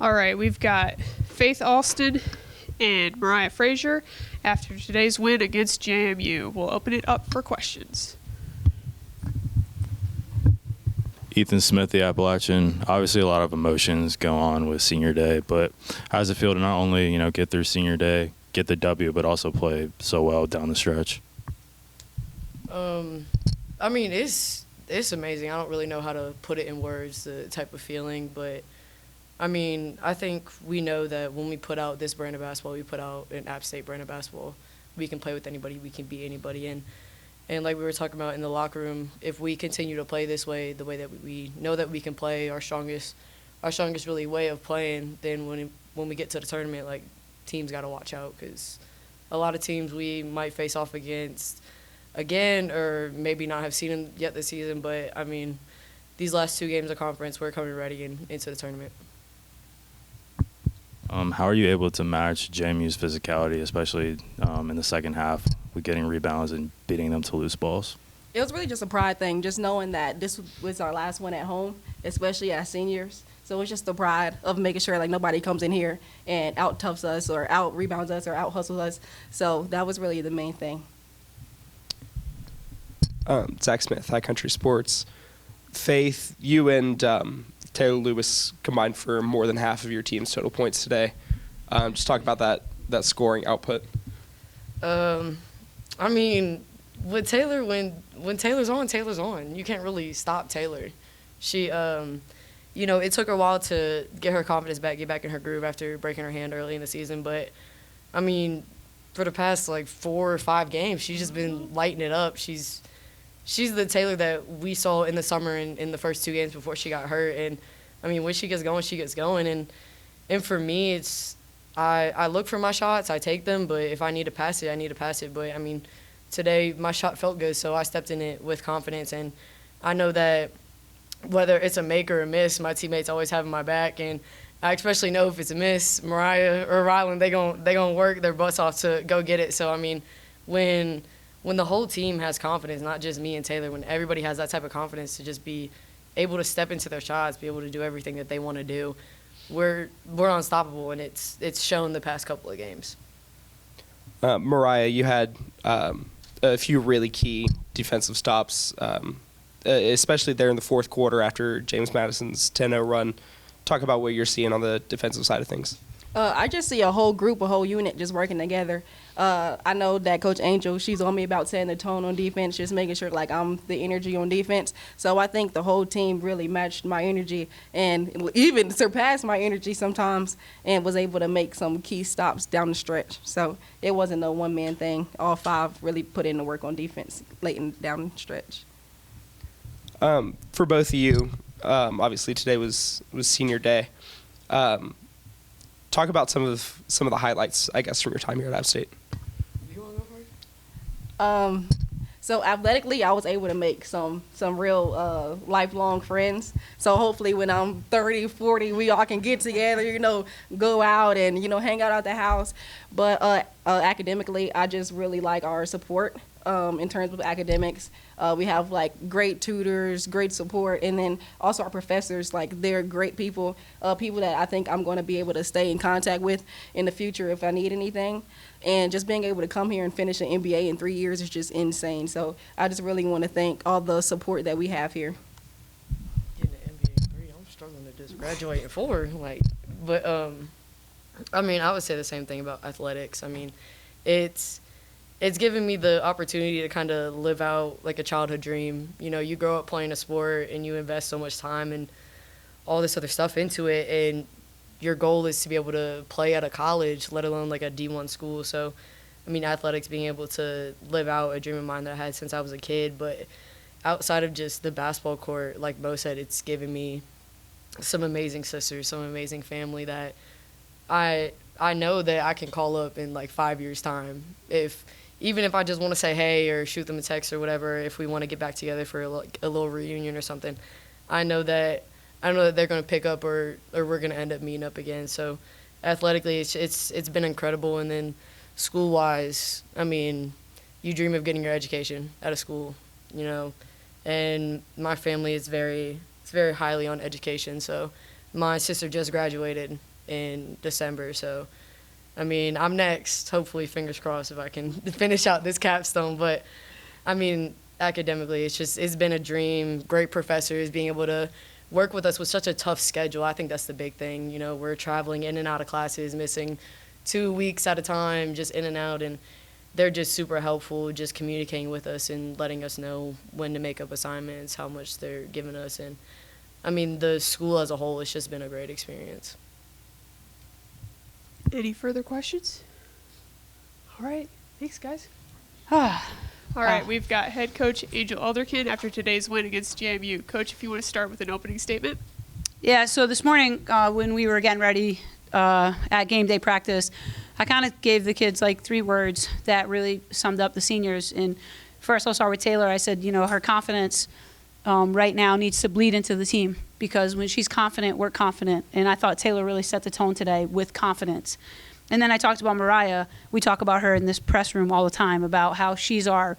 All right, we've got Faith Alston and Mariah Frazier after today's win against JMU. We'll open it up for questions. Ethan Smith, the Appalachian. Obviously, a lot of emotions go on with senior day, but how does it feel to not only get through senior day, get the W, but also play so well down the stretch? I mean, it's amazing. I don't really know how to put it in words, the type of feeling, but I mean, I think we know that when we put out this brand of basketball, we put out an App State brand of basketball. We can play with anybody. We can beat anybody. And like we were talking about in the locker room, if we continue to play this way, the way that we know that we can play, our strongest really way of playing, then when we get to the tournament, like, teams got to watch out, because a lot of teams we might face off against again, or maybe not have seen them yet this season. But I mean, these last 2 games of conference, we're coming ready into the tournament. How are you able to match JMU's physicality, especially in the second half, with getting rebounds and beating them to loose balls? It was really just a pride thing, just knowing that this was our last one at home, especially as seniors. So it's just the pride of making sure like nobody comes in here and out-toughs us or out-rebounds us or out-hustles us. So that was really the main thing. Zach Smith, High Country Sports. Faith, you and Taylor Lewis combined for more than half of your team's total points today. Just talk about that scoring output. I mean, with Taylor, when Taylor's on. You can't really stop Taylor. She, it took her a while to get her confidence back, get back in her groove after breaking her hand early in the season. But, I mean, for the past, 4 or 5 games, she's just been lighting it up. She's the Taylor that we saw in the summer in the first 2 games before she got hurt. And, I mean, when she gets going, she gets going. And for me, it's I look for my shots, I take them, but if I need to pass it, I need to pass it. But, I mean, today my shot felt good, so I stepped in it with confidence. And I know that whether it's a make or a miss, my teammates always have my back. And I especially know if it's a miss, Mariah or Ryland, they gonna work their butts off to go get it. So, I mean, when the whole team has confidence, not just me and Taylor, when everybody has that type of confidence to just be able to step into their shots, be able to do everything that they want to do, we're unstoppable, and it's shown the past couple of games. Mariah, you had a few really key defensive stops, especially there in the fourth quarter after James Madison's 10-0 run. Talk about what you're seeing on the defensive side of things. I just see a whole group, a whole unit just working together. I know that Coach Angel, she's on me about setting the tone on defense, just making sure like I'm the energy on defense. So I think the whole team really matched my energy and even surpassed my energy sometimes, and was able to make some key stops down the stretch. So it wasn't a one-man thing. All 5 really put in the work on defense late and down the stretch. For both of you, obviously today was senior day. Talk about some of the highlights, I guess, from your time here at App State. You want to go first? So athletically, I was able to make some real lifelong friends. So hopefully when I'm 30, 40, we all can get together, go out and, hang out at the house. But academically, I just really like our support in terms of academics. We have, great tutors, great support, and then also our professors, they're great people, people that I think I'm going to be able to stay in contact with in the future if I need anything. And just being able to come here and finish an MBA in 3 years is just insane. So I just really want to thank all the support that we have here. Getting an MBA in 3, I'm struggling to just graduate in 4. But I mean, I would say the same thing about athletics. I mean, it's given me the opportunity to kind of live out like a childhood dream. You grow up playing a sport and you invest so much time and all this other stuff into it, and your goal is to be able to play at a college, let alone like a D1 school. So, I mean, athletics, being able to live out a dream of mine that I had since I was a kid. But outside of just the basketball court, like Mo said, it's given me some amazing sisters, some amazing family that I know that I can call up in 5 years' time. Even if I just want to say hey or shoot them a text or whatever, if we want to get back together for a little reunion or something, I know that they're going to pick up or we're going to end up meeting up again. So athletically, it's been incredible. And then school-wise, I mean, you dream of getting your education at a school, and my family is very highly on education. So my sister just graduated in December. So, I mean, I'm next. Hopefully, fingers crossed, if I can finish out this capstone. But, I mean, academically, it's been a dream. Great professors, being able to work with us with such a tough schedule. I think that's the big thing. You know, we're traveling in and out of classes, missing 2 weeks at a time, just in and out. And they're just super helpful, just communicating with us and letting us know when to make up assignments, how much they're giving us. And, I mean, the school as a whole, it's just been a great experience. Any further questions? All right. Thanks, guys. All right. We've got head coach Angel Elderkin after today's win against JMU. Coach, if you want to start with an opening statement. Yeah, so this morning when we were getting ready at game day practice, I kind of gave the kids like 3 words that really summed up the seniors. And first I'll start with Taylor. I said, you know, her confidence right now needs to bleed into the team, because when she's confident, we're confident. And I thought Taylor really set the tone today with confidence. And then I talked about Mariah. We talk about her in this press room all the time about how she's our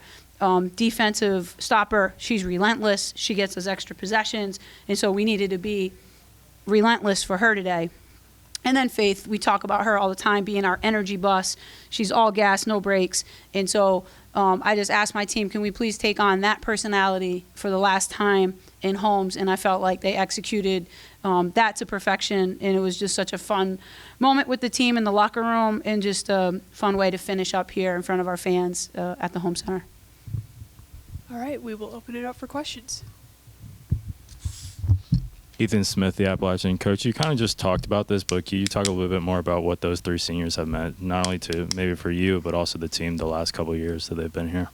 defensive stopper. She's relentless. She gets us extra possessions. And so we needed to be relentless for her today. And then Faith, we talk about her all the time being our energy bus. She's all gas, no brakes. And so I just asked my team, can we please take on that personality for the last time in Holmes? And I felt like they executed that to perfection. And it was just such a fun moment with the team in the locker room, and just a fun way to finish up here in front of our fans at the home center. All right. We will open it up for questions. Ethan Smith, the Appalachian coach. You kind of just talked about this, but can you talk a little bit more about what those 3 seniors have meant, not only to maybe for you, but also the team the last couple of years that they've been here?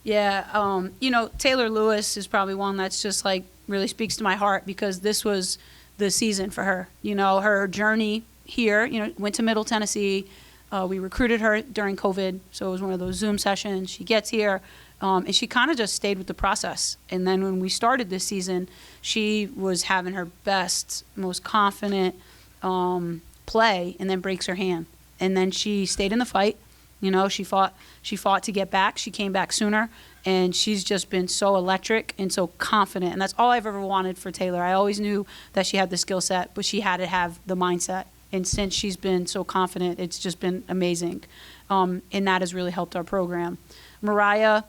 Yeah, you know, Taylor Lewis is probably one that's just like really speaks to my heart, because this was the season for her. You know, her journey here, you know, went to Middle Tennessee. We recruited her during COVID, so it was one of those Zoom sessions. She gets here, and she kind of just stayed with the process. And then when we started this season, she was having her best, most confident play, and then breaks her hand. And then she stayed in the fight. You know, she fought to get back. She came back sooner, and she's just been so electric and so confident. And that's all I've ever wanted for Taylor. I always knew that she had the skill set, but she had to have the mindset. And since she's been so confident, it's just been amazing. And that has really helped our program. Mariah,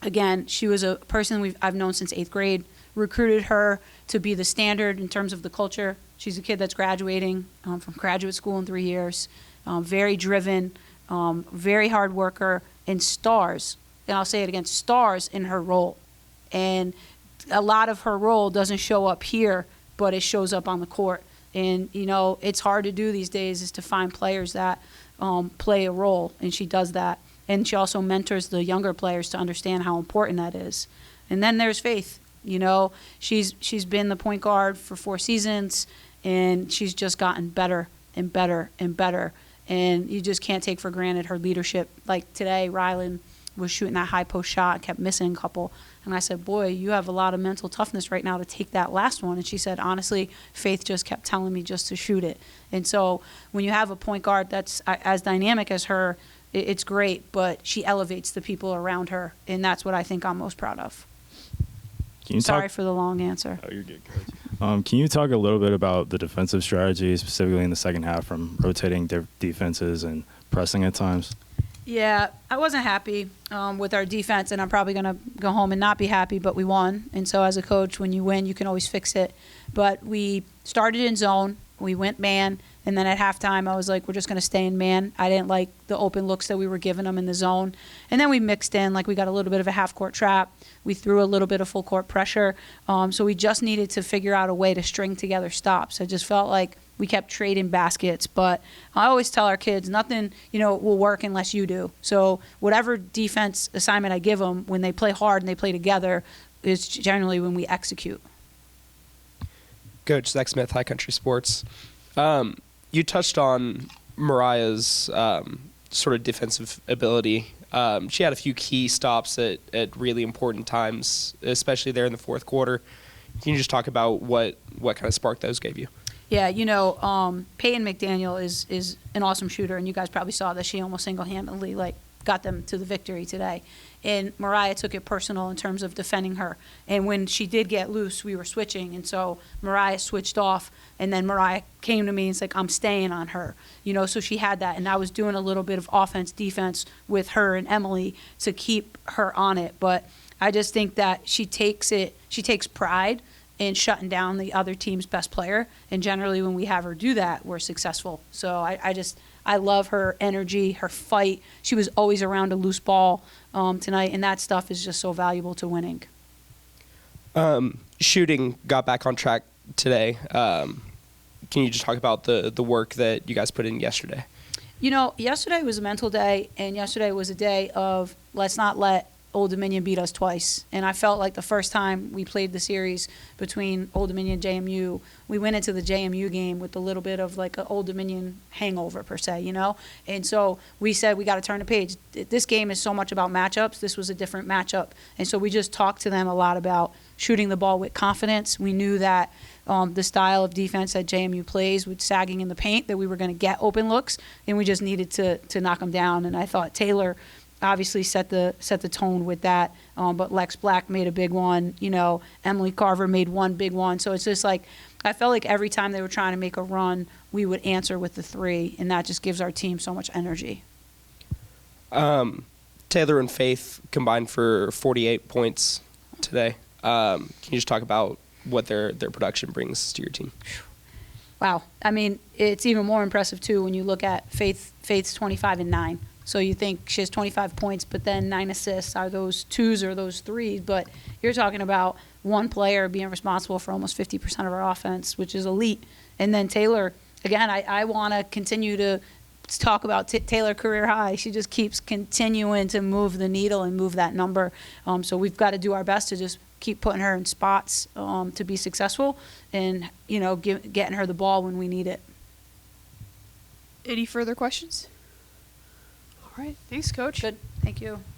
again, she was a person I've known since 8th grade. Recruited her to be the standard in terms of the culture. She's a kid that's graduating from graduate school in 3 years. Very driven, very hard worker, and stars. And I'll say it again, stars in her role. And a lot of her role doesn't show up here, but it shows up on the court. And, you know, it's hard to do these days, is to find players that play a role, and she does that. And she also mentors the younger players to understand how important that is. And then there's Faith. You know, she's been the point guard for 4 seasons, and she's just gotten better and better and better. And you just can't take for granted her leadership. Like today, Rylan was shooting that high post shot, kept missing a couple. And I said, boy, you have a lot of mental toughness right now to take that last one. And she said, honestly, Faith just kept telling me just to shoot it. And so when you have a point guard that's as dynamic as her, it's great, but she elevates the people around her. And that's what I think I'm most proud of. Sorry for the long answer. Oh, you're good, Coach. Can you talk a little bit about the defensive strategy, specifically in the second half, from rotating their defenses and pressing at times? Yeah, I wasn't happy with our defense, and I'm probably going to go home and not be happy, but we won. And so as a coach, when you win, you can always fix it. But we started in zone. We went man. And then at halftime, I was like, we're just going to stay in man. I didn't like the open looks that we were giving them in the zone. And then we mixed in, like we got a little bit of a half-court trap. We threw a little bit of full-court pressure. So we just needed to figure out a way to string together stops. I just felt like we kept trading baskets. But I always tell our kids, nothing, will work unless you do. So whatever defense assignment I give them, when they play hard and they play together, is generally when we execute. Coach Zach Smith, High Country Sports. You touched on Mariah's sort of defensive ability. She had a few key stops at really important times, especially there in the fourth quarter. Can you just talk about what kind of spark those gave you? Yeah, Peyton McDaniel is an awesome shooter, and you guys probably saw that she almost single-handedly got them to the victory today. And Mariah took it personal in terms of defending her. And when she did get loose, we were switching. And so Mariah switched off. And then Mariah came to me and it's like, I'm staying on her. So she had that. And I was doing a little bit of offense, defense with her and Emily to keep her on it. But I just think that she takes pride in shutting down the other team's best player. And generally when we have her do that, we're successful. So I love her energy, her fight. She was always around a loose ball tonight, and that stuff is just so valuable to winning. Shooting got back on track today. Can you just talk about the work that you guys put in yesterday? Yesterday was a mental day, and yesterday was a day of let's not let Old Dominion beat us twice. And I felt like the first time we played the series between Old Dominion and JMU, we went into the JMU game with a little bit of like an Old Dominion hangover per se, And so we said we got to turn the page. This game is so much about matchups. This was a different matchup. And so we just talked to them a lot about shooting the ball with confidence. We knew that the style of defense that JMU plays with sagging in the paint, that we were going to get open looks, and we just needed to knock them down. And I thought Taylor obviously set the tone with that, but Lex Black made a big one. Emily Carver made one big one. So it's just like I felt like every time they were trying to make a run, we would answer with the three, and that just gives our team so much energy. Taylor and Faith combined for 48 points today. Can you just talk about what their production brings to your team? Wow. I mean, it's even more impressive, too, when you look at Faith's 25 and 9. So you think she has 25 points, but then 9 assists. Are those twos or those threes? But you're talking about one player being responsible for almost 50% of our offense, which is elite. And then Taylor, again, I want to continue to talk about Taylor career high. She just keeps continuing to move the needle and move that number. So we've got to do our best to just keep putting her in spots to be successful and, getting her the ball when we need it. Any further questions? All right. Thanks, Coach. Good. Thank you.